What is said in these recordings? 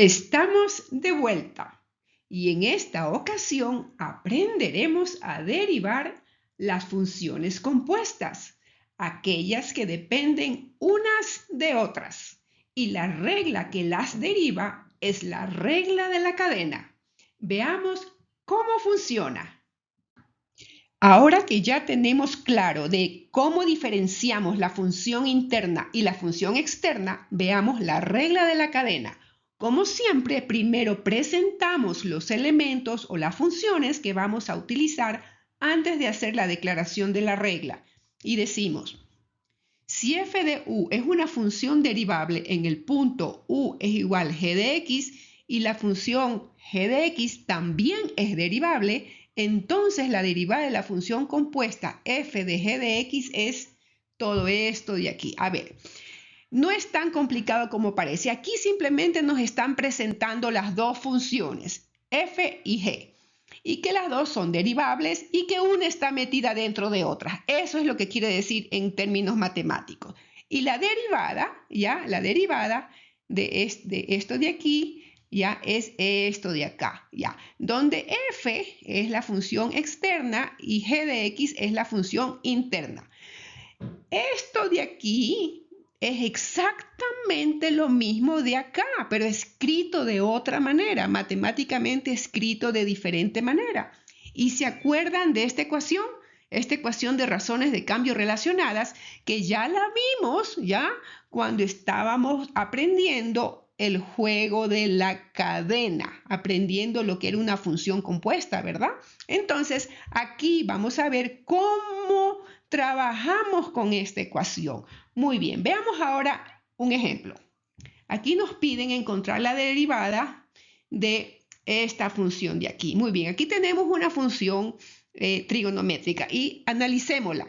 Estamos de vuelta y en esta ocasión aprenderemos a derivar las funciones compuestas, aquellas que dependen unas de otras. Y la regla que las deriva es la regla de la cadena. Veamos cómo funciona. Ahora que ya tenemos claro de cómo diferenciamos la función interna y la función externa, veamos la regla de la cadena. Como siempre, primero presentamos los elementos o las funciones que vamos a utilizar antes de hacer la declaración de la regla. Y decimos, si f de u es una función derivable en el punto u es igual a g de x y la función g de x también es derivable, entonces la derivada de la función compuesta f de g de x es todo esto de aquí. A ver, no es tan complicado como parece. Aquí simplemente nos están presentando las dos funciones, f y g, y que las dos son derivables y que una está metida dentro de otra. Eso es lo que quiere decir en términos matemáticos. Y la derivada, ya, la derivada de esto de aquí, ya, es esto de acá, ya, donde f es la función externa y g de x es la función interna. Esto de aquí es exactamente lo mismo de acá, pero escrito de otra manera, matemáticamente escrito de diferente manera. ¿Y se acuerdan de esta ecuación de razones de cambio relacionadas, que ya la vimos ya cuando estábamos aprendiendo el juego de la cadena, aprendiendo lo que era una función compuesta, ¿verdad? Entonces, aquí vamos a ver cómo trabajamos con esta ecuación. Muy bien, veamos ahora un ejemplo. Aquí nos piden encontrar la derivada de esta función de aquí. Muy bien, aquí tenemos una función trigonométrica y analicémosla.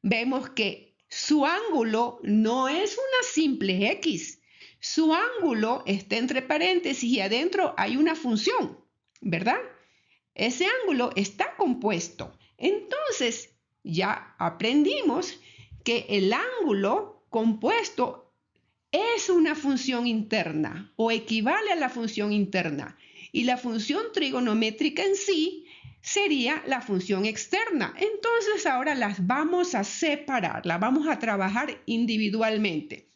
Vemos que su ángulo no es una simple x. Su ángulo está entre paréntesis y adentro hay una función, ¿verdad? Ese ángulo está compuesto. Entonces, ya aprendimos que el ángulo compuesto es una función interna o equivale a la función interna. Y la función trigonométrica en sí sería la función externa. Entonces ahora las vamos a separar, las vamos a trabajar individualmente.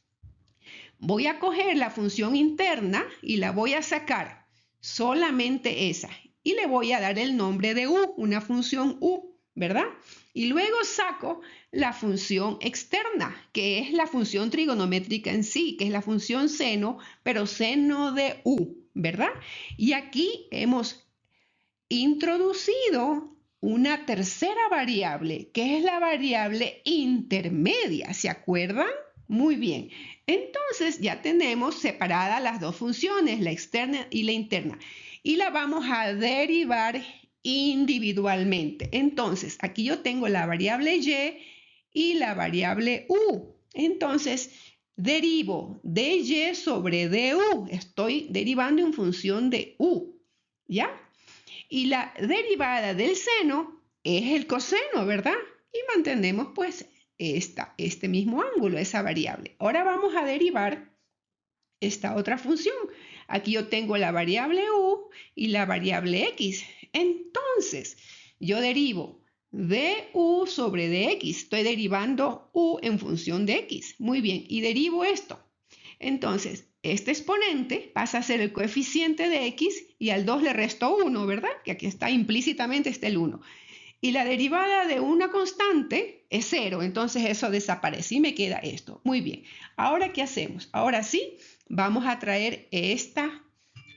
Voy a coger la función interna y la voy a sacar, solamente esa. Y le voy a dar el nombre de u, una función u, ¿verdad? Y luego saco la función externa, que es la función trigonométrica en sí, que es la función seno, pero seno de u, ¿verdad? Y aquí hemos introducido una tercera variable, que es la variable intermedia, ¿se acuerdan? Muy bien, entonces ya tenemos separadas las dos funciones, la externa y la interna, y la vamos a derivar individualmente. Entonces, aquí yo tengo la variable y la variable u. Entonces, derivo de y sobre du. Estoy derivando en función de u, ¿ya? Y la derivada del seno es el coseno, ¿verdad? Y mantenemos pues este mismo ángulo, esa variable. Ahora vamos a derivar esta otra función. Aquí yo tengo la variable u y la variable x. Entonces, yo derivo du sobre dx. Estoy derivando u en función de x. Muy bien, y derivo esto. Entonces, este exponente pasa a ser el coeficiente de x y al 2 le resto 1, ¿verdad? Que aquí está implícitamente está el 1. Y la derivada de una constante es 0, entonces eso desaparece y me queda esto. Muy bien, ¿ahora qué hacemos? Ahora sí, vamos a traer esta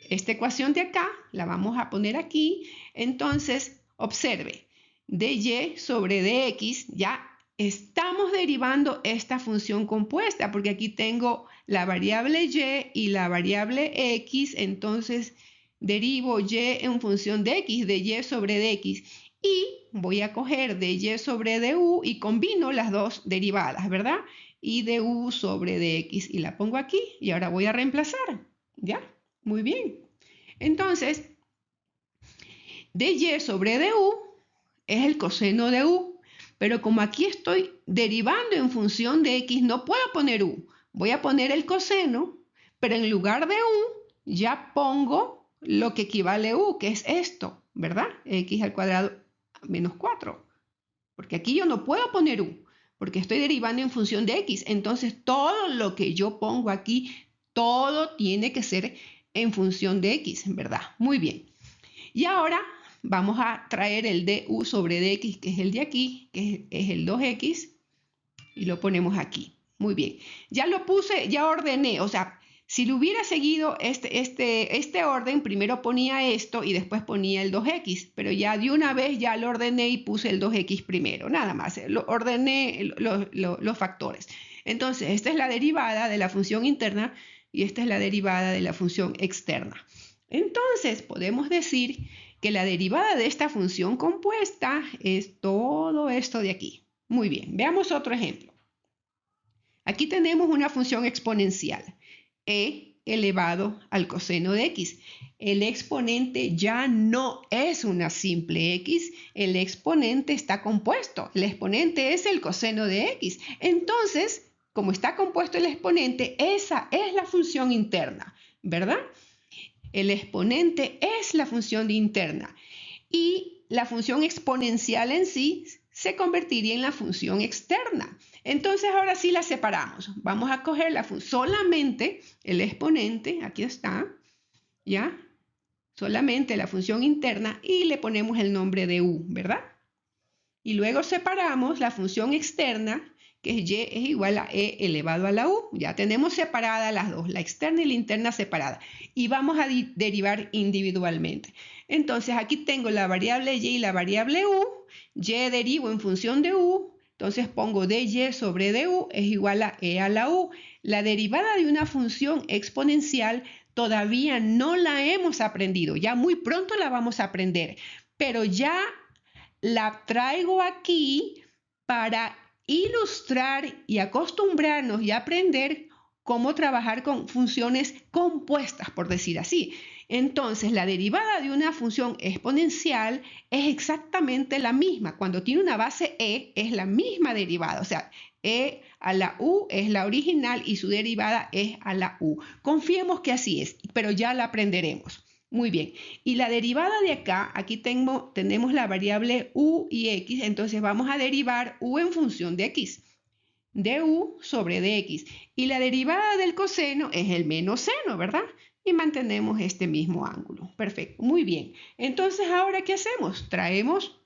ecuación de acá, la vamos a poner aquí. Entonces, observe, dy sobre dx, ya estamos derivando esta función compuesta, porque aquí tengo la variable y la variable x, entonces derivo y en función de x, de y sobre dx, y voy a coger dy sobre du y combino las dos derivadas, ¿verdad? Y du sobre dx, y la pongo aquí, y ahora voy a reemplazar, ¿ya? Muy bien. Entonces, dy sobre du es el coseno de u, pero como aquí estoy derivando en función de x, no puedo poner u. Voy a poner el coseno, pero en lugar de u ya pongo lo que equivale a u, que es esto, ¿verdad? X al cuadrado menos 4. Porque aquí yo no puedo poner u, porque estoy derivando en función de x. Entonces, todo lo que yo pongo aquí, todo tiene que ser en función de x, ¿verdad? Muy bien. Y ahora vamos a traer el du sobre dx, que es el de aquí, que es el 2x, y lo ponemos aquí. Muy bien. Ya lo puse, ya ordené, o sea, si lo hubiera seguido este orden, primero ponía esto y después ponía el 2x, pero ya de una vez ya lo ordené y puse el 2x primero, nada más, ordené los factores. Entonces, esta es la derivada de la función interna y esta es la derivada de la función externa. Entonces, podemos decir que la derivada de esta función compuesta es todo esto de aquí. Muy bien, veamos otro ejemplo. Aquí tenemos una función exponencial, e elevado al coseno de x. El exponente ya no es una simple x, el exponente está compuesto. El exponente es el coseno de x. Entonces, como está compuesto el exponente, esa es la función interna, ¿verdad? El exponente es la función interna y la función exponencial en sí se convertiría en la función externa. Entonces ahora sí la separamos. Vamos a coger solamente el exponente, aquí está, ¿ya? Solamente la función interna y le ponemos el nombre de u, ¿verdad? Y luego separamos la función externa, que es y es igual a e elevado a la u. Ya tenemos separadas las dos, la externa y la interna separada. Y vamos a derivar individualmente. Entonces aquí tengo la variable y la variable u. Y derivo en función de u. Entonces pongo dy sobre du es igual a e a la u. La derivada de una función exponencial todavía no la hemos aprendido. Ya muy pronto la vamos a aprender. Pero ya la traigo aquí para ilustrar y acostumbrarnos y aprender cómo trabajar con funciones compuestas, por decir así. Entonces, la derivada de una función exponencial es exactamente la misma. Cuando tiene una base e, es la misma derivada. O sea, e a la u es la original y su derivada es a la u. Confiemos que así es, pero ya la aprenderemos. Muy bien. Y la derivada de acá, aquí tenemos la variable u y x, entonces vamos a derivar u en función de x, du sobre dx. Y la derivada del coseno es el menos seno, ¿verdad? Y mantenemos este mismo ángulo. Perfecto, muy bien. Entonces, ¿ahora qué hacemos? Traemos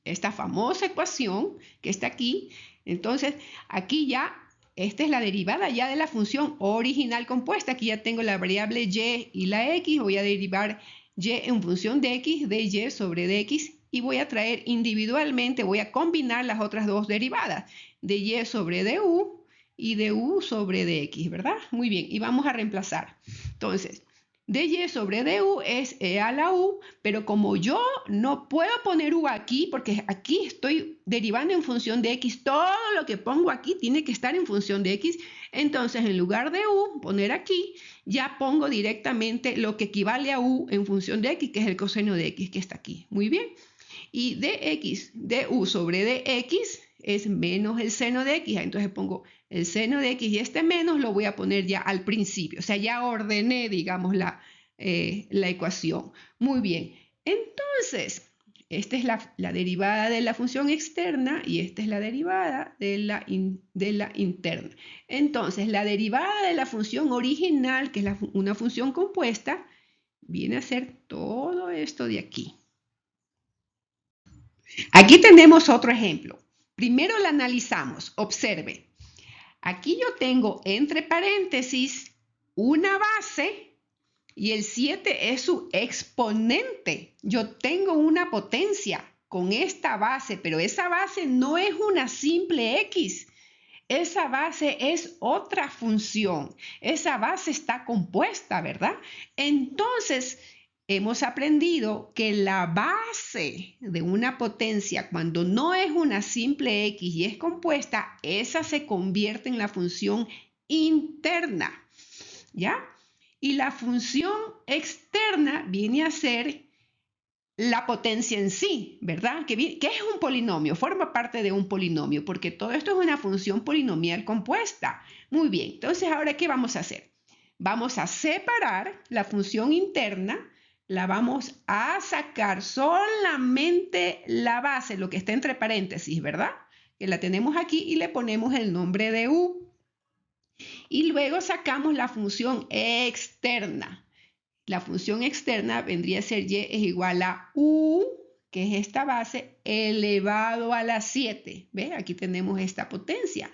esta famosa ecuación que está aquí. Entonces, aquí ya, esta es la derivada ya de la función original compuesta. Aquí ya tengo la variable y y la x. Voy a derivar y en función de x, de y sobre dx. Y voy a traer individualmente, voy a combinar las otras dos derivadas, de y sobre du y de u sobre dx, ¿verdad? Muy bien, y vamos a reemplazar. Entonces, dy sobre du es e a la u, pero como yo no puedo poner u aquí, porque aquí estoy derivando en función de x, todo lo que pongo aquí tiene que estar en función de x, entonces en lugar de u, poner aquí, ya pongo directamente lo que equivale a u en función de x, que es el coseno de x que está aquí. Muy bien. Y dx, du sobre dx es menos el seno de x, entonces pongo el seno de x y este menos lo voy a poner ya al principio, o sea, ya ordené, digamos, la ecuación. Muy bien, entonces, esta es la derivada de la función externa y esta es la derivada de la interna. Entonces, la derivada de la función original, que es una función compuesta, viene a ser todo esto de aquí. Aquí tenemos otro ejemplo. Primero la analizamos. Observe. Aquí yo tengo entre paréntesis una base y el 7 es su exponente. Yo tengo una potencia con esta base, pero esa base no es una simple x. Esa base es otra función. Esa base está compuesta, ¿verdad? Entonces, hemos aprendido que la base de una potencia, cuando no es una simple x y es compuesta, esa se convierte en la función interna, ¿ya? Y la función externa viene a ser la potencia en sí, ¿verdad? ¿Qué es un polinomio? Forma parte de un polinomio, porque todo esto es una función polinomial compuesta. Muy bien, entonces ahora, ¿qué vamos a hacer? Vamos a separar la función interna, la vamos a sacar solamente la base, lo que está entre paréntesis, ¿verdad? Que la tenemos aquí y le ponemos el nombre de u. Y luego sacamos la función externa. La función externa vendría a ser y es igual a u, que es esta base, elevado a la 7. ¿Ve? Aquí tenemos esta potencia.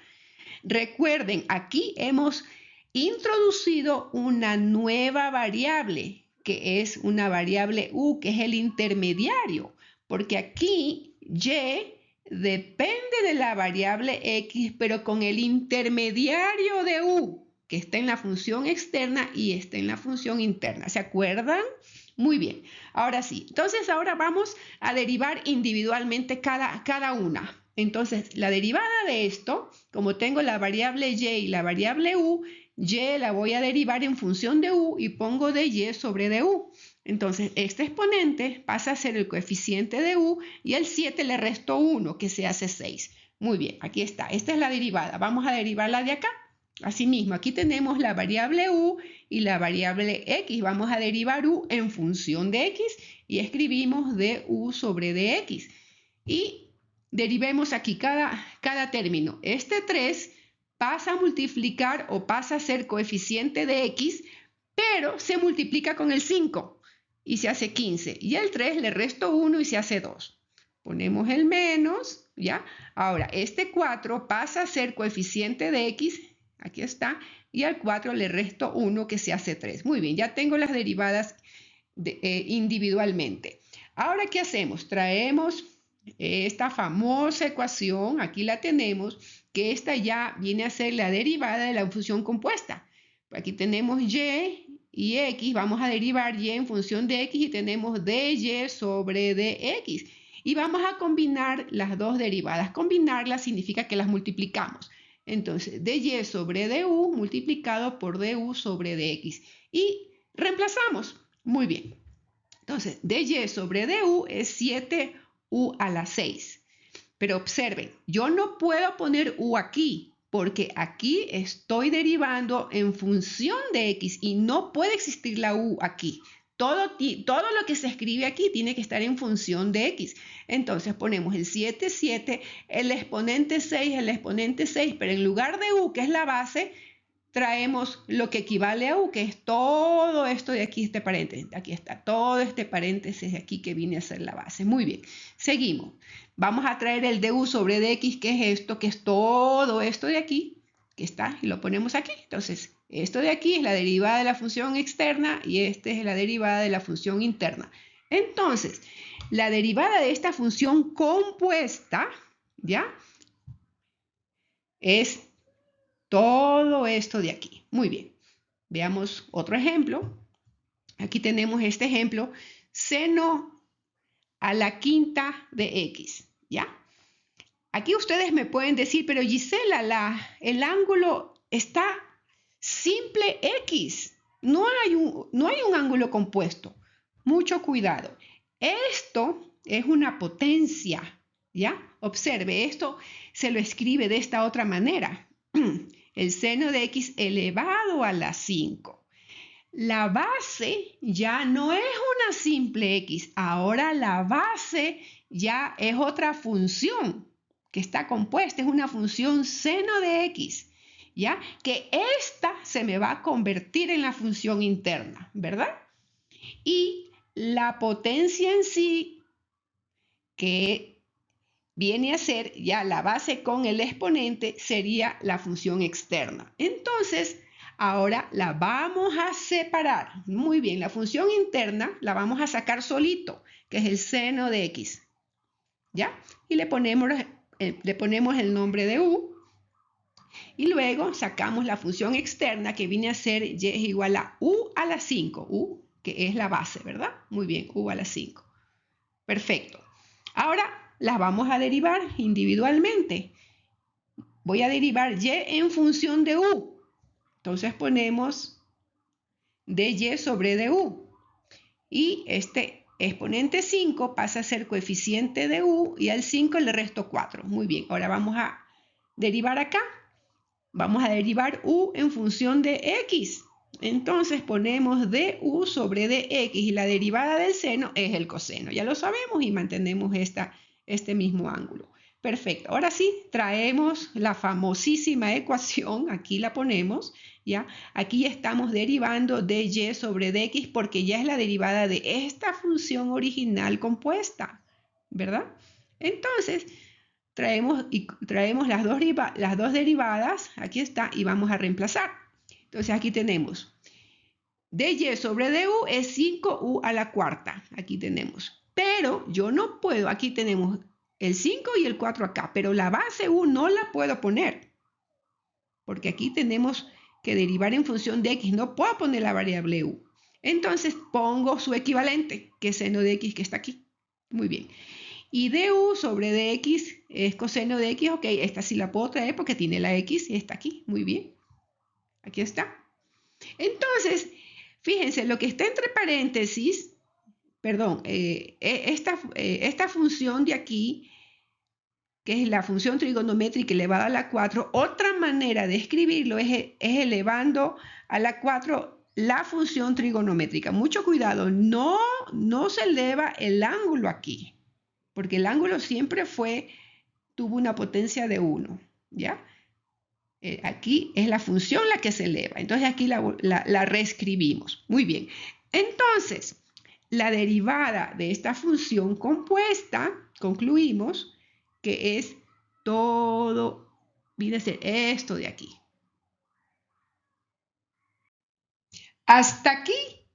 Recuerden, aquí hemos introducido una nueva variable, que es una variable u, que es el intermediario, porque aquí y depende de la variable x, pero con el intermediario de u, que está en la función externa y está en la función interna. ¿Se acuerdan? Muy bien. Ahora sí. Entonces, ahora vamos a derivar individualmente cada una. Entonces, la derivada de esto, como tengo la variable y y la variable u, y la voy a derivar en función de u y pongo de y sobre de u. Entonces, este exponente pasa a ser el coeficiente de u y el 7 le resto 1, que se hace 6. Muy bien, aquí está. Esta es la derivada. Vamos a derivarla de acá. Asimismo, aquí tenemos la variable u y la variable x. Vamos a derivar u en función de x y escribimos du sobre dx. Y derivemos aquí cada término. Este 3 pasa a multiplicar o pasa a ser coeficiente de x, pero se multiplica con el 5 y se hace 15. Y el 3 le resto 1 y se hace 2. Ponemos el menos, ¿ya? Ahora, este 4 pasa a ser coeficiente de x, aquí está, y al 4 le resto 1 que se hace 3. Muy bien, ya tengo las derivadas individualmente. Ahora, ¿qué hacemos? Traemos esta famosa ecuación, aquí la tenemos, que esta ya viene a ser la derivada de la función compuesta. Aquí tenemos y x, vamos a derivar y en función de x y tenemos dy sobre dx. Y vamos a combinar las dos derivadas. Combinarlas significa que las multiplicamos. Entonces, dy sobre du multiplicado por du sobre dx. Y reemplazamos. Muy bien. Entonces, dy sobre du es 7u a la 6. Pero observen, yo no puedo poner u aquí, porque aquí estoy derivando en función de x y no puede existir la u aquí. Todo lo que se escribe aquí tiene que estar en función de x. Entonces ponemos el 7, 7, el exponente 6, pero en lugar de u, que es la base, traemos lo que equivale a u, que es todo esto de aquí, este paréntesis. Aquí está todo este paréntesis de aquí que viene a ser la base. Muy bien, seguimos. Vamos a traer el du sobre dx, que es esto, que es todo esto de aquí, que está, y lo ponemos aquí. Entonces, esto de aquí es la derivada de la función externa y esta es la derivada de la función interna. Entonces, la derivada de esta función compuesta, ¿ya? Es todo esto de aquí. Muy bien. Veamos otro ejemplo. Aquí tenemos este ejemplo, seno a la quinta de x, ¿ya? Aquí ustedes me pueden decir, pero Gisela, el ángulo está simple x. No hay un ángulo compuesto. Mucho cuidado. Esto es una potencia, ¿ya? Observe, esto se lo escribe de esta otra manera. El seno de x elevado a la 5. La base ya no es una simple x, ahora la base ya es otra función que está compuesta, es una función seno de x, ¿ya? Que esta se me va a convertir en la función interna, ¿verdad? Y la potencia en sí, que viene a ser ya la base con el exponente, sería la función externa. Entonces, ahora la vamos a separar. Muy bien, la función interna la vamos a sacar solito, que es el seno de x. ¿Ya? Y le ponemos el nombre de u. Y luego sacamos la función externa, que viene a ser y es igual a u a la 5. U, que es la base, ¿verdad? Muy bien, u a la 5. Perfecto. Ahora las vamos a derivar individualmente. Voy a derivar y en función de u. Entonces ponemos dy sobre du. Y este exponente 5 pasa a ser coeficiente de u y al 5 le resto 4. Muy bien, ahora vamos a derivar acá. Vamos a derivar u en función de x. Entonces ponemos du sobre dx y la derivada del seno es el coseno. Ya lo sabemos y mantenemos este mismo ángulo. Perfecto. Ahora sí, traemos la famosísima ecuación. Aquí la ponemos, ¿ya? Aquí estamos derivando dy sobre dx porque ya es la derivada de esta función original compuesta, ¿verdad? Entonces, traemos las dos derivadas. Aquí está y vamos a reemplazar. Entonces aquí tenemos dy sobre du es 5u a la cuarta. Aquí tenemos. Pero yo no puedo, aquí tenemos el 5 y el 4 acá, pero la base u no la puedo poner. Porque aquí tenemos que derivar en función de x. No puedo poner la variable u. Entonces pongo su equivalente, que es seno de x que está aquí. Muy bien. Y du sobre dx es coseno de x. Ok, esta sí la puedo traer porque tiene la x y está aquí. Muy bien. Aquí está. Entonces, fíjense, lo que está entre paréntesis, perdón, esta función de aquí, que es la función trigonométrica elevada a la 4, otra manera de escribirlo es elevando a la 4 la función trigonométrica. Mucho cuidado, no se eleva el ángulo aquí, porque el ángulo siempre tuvo una potencia de 1, ¿ya? Aquí es la función la que se eleva. Entonces aquí la reescribimos. Muy bien. Entonces, la derivada de esta función compuesta, concluimos que es todo, viene a ser esto de aquí. Hasta aquí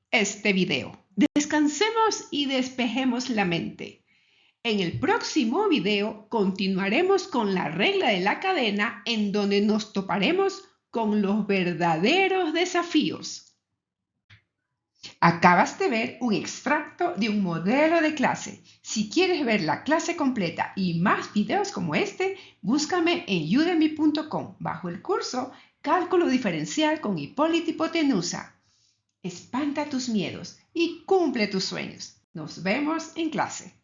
este video. Descansemos y despejemos la mente. En el próximo video continuaremos con la regla de la cadena en donde nos toparemos con los verdaderos desafíos. Acabas de ver un extracto de un modelo de clase. Si quieres ver la clase completa y más videos como este, búscame en udemy.com bajo el curso Cálculo diferencial con Hipólito Hipotenusa. Espanta tus miedos y cumple tus sueños. Nos vemos en clase.